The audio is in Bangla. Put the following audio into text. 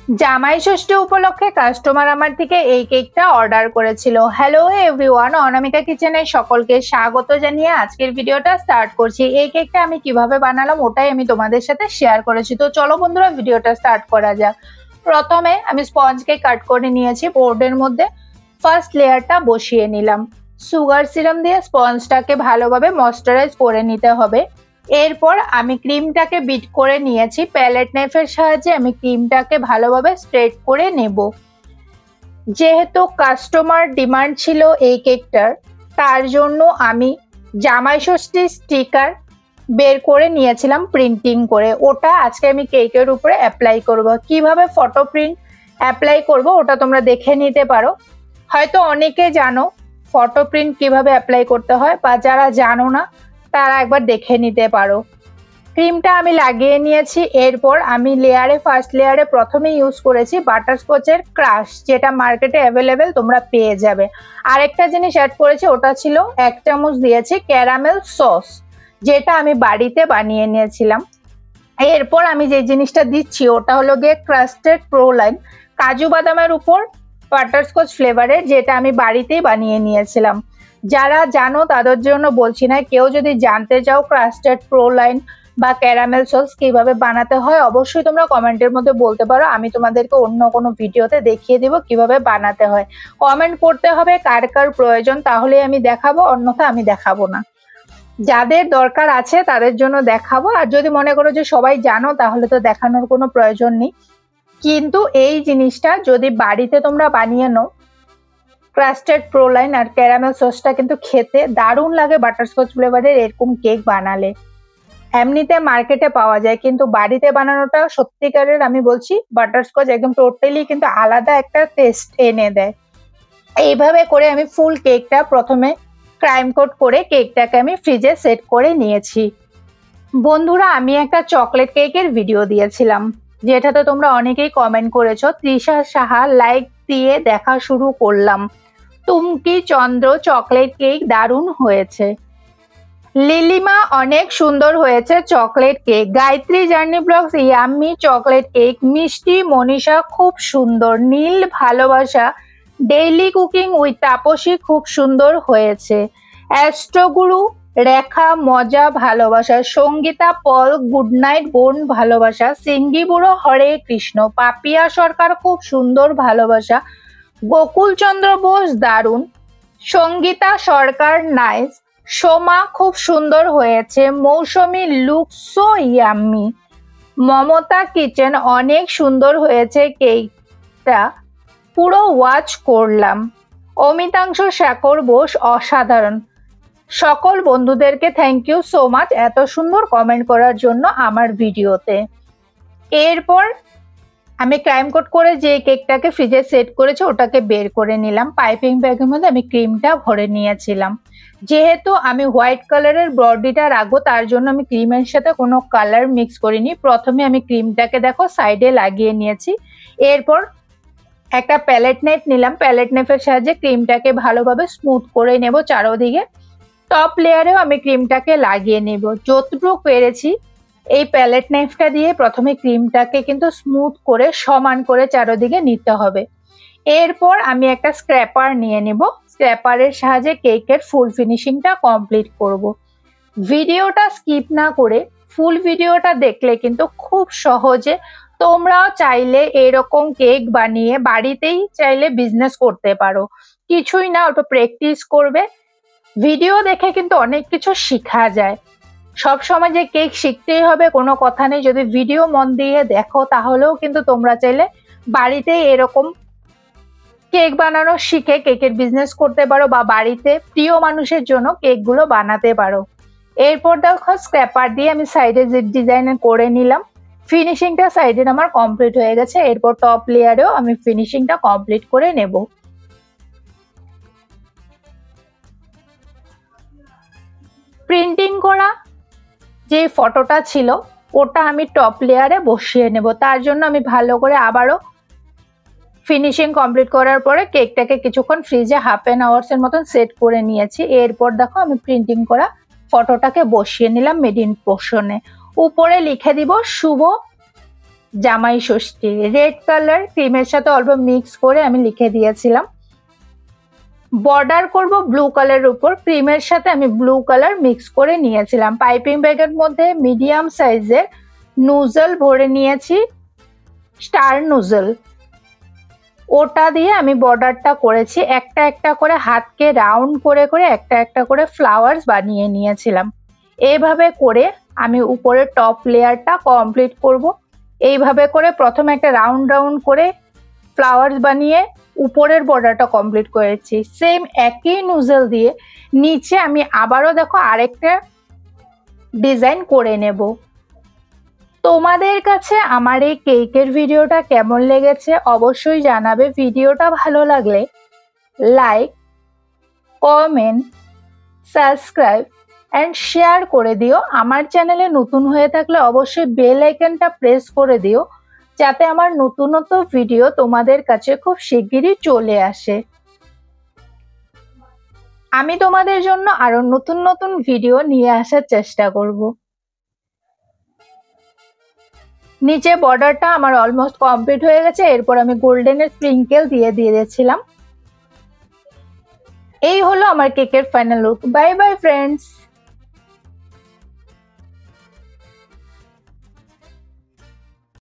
জামাই ষষ্ঠী উপলক্ষে কাস্টমার আমার থেকে এই কেকটা অর্ডার করেছিল। হ্যালো এভরিওয়ান, অনামিকা কিচেনে সকলকে স্বাগত জানিয়ে আজকের ভিডিওটা স্টার্ট করছি। এই কেকটা আমি কিভাবে বানালাম ওটাই আমি তোমাদের সাথে শেয়ার করেছি। তো চলো বন্ধুরা, ভিডিওটা স্টার্ট করা যাক। প্রথমে আমি স্পঞ্জকে কাট করে নিয়েছি বোর্ডের মধ্যে। ফার্স্ট লেয়ারটা বসিয়ে নিলাম। সুগার সিরাম দিয়ে স্পঞ্জটাকে ভালোভাবে ময়েশ্চারাইজ করে নিতে হবে। এরপর আমি ক্রিমটাকে বিট করে নিয়েছি। প্যালেট নাইফের সাহায্যে আমি ক্রিমটাকে ভালোভাবে স্প্রেড করে নেব। যেহেতু কাস্টমার ডিমান্ড ছিল এই কেকটার, তার জন্য আমি জামাই ষষ্ঠীর স্টিকার বের করে নিয়েছিলাম প্রিন্টিং করে। ওটা আজকে আমি কেকের উপরে অ্যাপ্লাই করব। কিভাবে ফটো প্রিন্ট অ্যাপ্লাই করব ওটা তোমরা দেখে নিতে পারো। হয়তো অনেকে জানো ফটো প্রিন্ট কিভাবে অ্যাপ্লাই করতে হয়, বা যারা জানো না তারা একবার দেখে নিতে পারো। ক্রিমটা আমি লাগিয়ে নিয়েছি। এরপর আমি ফার্স্ট লেয়ারে প্রথমে ইউজ করেছি বাটারস্কচের ক্রাশ, যেটা মার্কেটে অ্যাভেলেবেল তোমরা পেয়ে যাবে। আরেকটা জিনিস অ্যাড করেছি, ওটা ছিল 1 চামচ দিয়েছি ক্যারামেল সস, যেটা আমি বাড়িতে বানিয়ে নিয়েছিলাম। এরপর আমি যে জিনিসটা দিচ্ছি ওটা হলো গিয়ে ক্রাস্টেড প্রোলাইন, কাজু বাদামের উপর বাটারস্কচ ফ্লেভারের, যেটা আমি বাড়িতেই বানিয়ে নিয়েছিলাম। যারা জানো তাদের জন্য বলছি না, কেউ যদি জানতে চাও ক্রাস্টেড প্রোলাইন বা ক্যারামেল সস কিভাবে বানাতে হয়, অবশ্যই তোমরা কমেন্টের মধ্যে বলতে পারো। আমি তোমাদেরকে অন্য কোনো ভিডিওতে দেখিয়ে দিব কিভাবে বানাতে হয়। কমেন্ট করতে হবে কার কার প্রয়োজন, তাহলে আমি দেখাবো, অন্যথা আমি দেখাবো না। যাদের দরকার আছে তাদের জন্য দেখাবো, আর যদি মনে করো যে সবাই জানো তাহলে তো দেখানোর কোনো প্রয়োজন নেই। কিন্তু এই জিনিসটা যদি বাড়িতে তোমরা বানিয়ে নাও, ক্রাস্টেড প্রোলাইন আর ক্যারামেল সসটা কিন্তু খেতে দারুণ লাগে বাটারস্কচ ফ্লেভারের এরকম কেক বানালে। এমনিতে মার্কেটে পাওয়া যায়, কিন্তু বাড়িতে বানানোটা সত্যিকারের আমি বলছি বাটারস্কচ একদম টোটালি কিন্তু আলাদা একটা টেস্ট এনে দেয়। এইভাবে করে আমি ফুল কেকটা প্রথমে ক্রাইম কোট করে কেকটাকে আমি ফ্রিজে সেট করে নিয়েছি। বন্ধুরা, আমি একটা চকলেট কেকের ভিডিও দিয়েছিলাম, যেটাতে তোমরা অনেকেই কমেন্ট করেছো। তৃষা সাহা লাইক দিয়ে দেখা শুরু করলাম। তুমকি চন্দ্র চকলেট কেক দারুণ হয়েছে। লিলিমা অনেক সুন্দর হয়েছে chocolate cake. Gayatri journey blogs yummy chocolate cake. মিষ্টি মনীষা খুব সুন্দর। নীল ভালোবাসা ডেইলি কুকিং উইথ তাপসী খুব সুন্দর হয়েছে। অ্যাস্ট্রোগুরু রেখা মজা ভালোবাসা। সঙ্গীতা পল গুড নাইট বোন ভালোবাসা। সিঙ্গি বুড়ো হরে কৃষ্ণ। পাপিয়া সরকার খুব সুন্দর ভালোবাসা। গোকুল চন্দ্র বোস দারুণ। সঙ্গীতা সরকার নাইস। সোমা খুব সুন্দর হয়েছে। Mousumi looks so yummy. Mamata kitchen অনেক সুন্দর হয়েছে কেকটা, পুরো ওয়াচ করলাম। অমিতাংশ শেখর বোস অসাধারণ। সকল বন্ধুদেরকে থ্যাংক ইউ সো মাচ এত সুন্দর কমেন্ট করার জন্য আমার ভিডিওতে। এরপর আমি ক্রাইম কোট করে যে কেকটাকে ফ্রিজে সেট করেছি ওটাকে বের করে নিলাম। পাইপিং ব্যাগের মধ্যে আমি ক্রিমটা ভরে নিয়েছিলাম। যেহেতু আমি হোয়াইট কালারের বডিটা রাখবো, তার জন্য আমি ক্রিমের সাথে কোনো কালার মিক্স করিনি। প্রথমে আমি ক্রিমটাকে দেখো সাইডে লাগিয়ে নিয়েছি। এরপর একটা প্যালেট নাইফ নিলাম। প্যালেট নাইফের সাহায্যে ক্রিমটাকে ভালোভাবে স্মুথ করে নেব চারোদিকে। টপ লেয়ারেও আমি ক্রিমটাকে লাগিয়ে নেব। যতটুকু পেরেছি এই প্যালেট নাইফটা দিয়ে প্রথমে ক্রিমটাকে কিন্তু স্মুথ করে সমান করে চারোদিকে নিতে হবে। এরপর আমি একটা স্ক্র্যাপার নিয়ে নেব। স্ক্র্যাপারের সাহায্যে কেকের ফুল ফিনিশিংটা কমপ্লিট করব। ভিডিওটা স্কিপ না করে ফুল ভিডিওটা দেখলে কিন্তু খুব সহজে তোমরাও চাইলে এরকম কেক বানিয়ে বাড়িতেই চাইলে বিজনেস করতে পারো। কিছুই না, অল্প প্র্যাকটিস করবে। ভিডিও দেখে কিন্তু অনেক কিছু শেখা যায়। সব সময় যে কেক শিখতেই হবে কোনো কথা নেই। যদি ভিডিও মন দিয়ে দেখো তাহলেও কিন্তু তোমরা চাইলে বাড়িতেই এরকম কেক বানানো শিখে কেকের বিজনেস করতে পারো, বা বাড়িতে প্রিয় মানুষের জন্য কেকগুলো বানাতে পারো। এরপর দেখো স্ক্র্যাপার দিয়ে আমি সাইডে যে ডিজাইন করে নিলাম। ফিনিশিংটা সাইডে আমার কমপ্লিট হয়ে গেছে। এরপর টপ লেয়ারেও আমি ফিনিশিংটা কমপ্লিট করে নেব। প্রিন্টিং করা যে ফটোটা ছিল ওটা আমি টপ লেয়ারে বসিয়ে নেব। তার জন্য আমি ভালো করে আবারও ফিনিশিং কমপ্লিট করার পরে কেকটাকে কিছুক্ষণ ফ্রিজে হাফ অ্যান আওয়ার্সের মতন সেট করে নিয়েছি। এরপর দেখো আমি প্রিন্টিং করা ফটোটাকে বসিয়ে নিলাম মিডিল পোর্শনে। উপরে লিখে দিব শুভ জামাই ষষ্ঠী। রেড কালার ক্রিমের সাথে অল্প মিক্স করে আমি লিখে দিয়েছিলাম। বর্ডার করব ব্লু কালারের উপর, ক্রিমের সাথে আমি ব্লু কালার মিক্স করে নিয়েছিলাম। পাইপিং ব্যাগের মধ্যে মিডিয়াম সাইজের নুজল ভরে নিয়েছি, স্টার নুজল, ওটা দিয়ে আমি বর্ডারটা করেছি। একটা একটা করে হাতকে রাউন্ড করে করে একটা একটা করে ফ্লাওয়ার্স বানিয়ে নিয়েছিলাম। এইভাবে করে আমি উপরের টপ লেয়ারটা কমপ্লিট করব। এইভাবে করে প্রথমে একটা রাউন্ড রাউন্ড করে ফ্লাওয়ার্স বানিয়ে উপরের বর্ডারটা কমপ্লিট করেছি। সেম একই নুজল দিয়ে নিচে আমি আবারও দেখো আরেকটা ডিজাইন করে নেব। তোমাদের কাছে আমার এই কেকের ভিডিওটা কেমন লেগেছে অবশ্যই জানাবে। ভিডিওটা ভালো লাগলে like, comment, subscribe and share করে দিও। আমার চ্যানেলে নতুন হয়ে থাকলে অবশ্যই বেল আইকনটা প্রেস করে দিও, যাতে আমার নতুন নতুন ভিডিও তোমাদের কাছে খুব শিগগিরই চলে আসে। আমি তোমাদের জন্য আরো নতুন নতুন ভিডিও নিয়ে আসার চেষ্টা করব। নিচে বর্ডারটা আমার অলমোস্ট কমপ্লিট হয়ে গেছে। এরপর আমি গোল্ডেনের স্প্রিঙ্কেল দিয়ে দিয়েছিলাম। এই হলো আমার কেকের final look. Bye bye friends.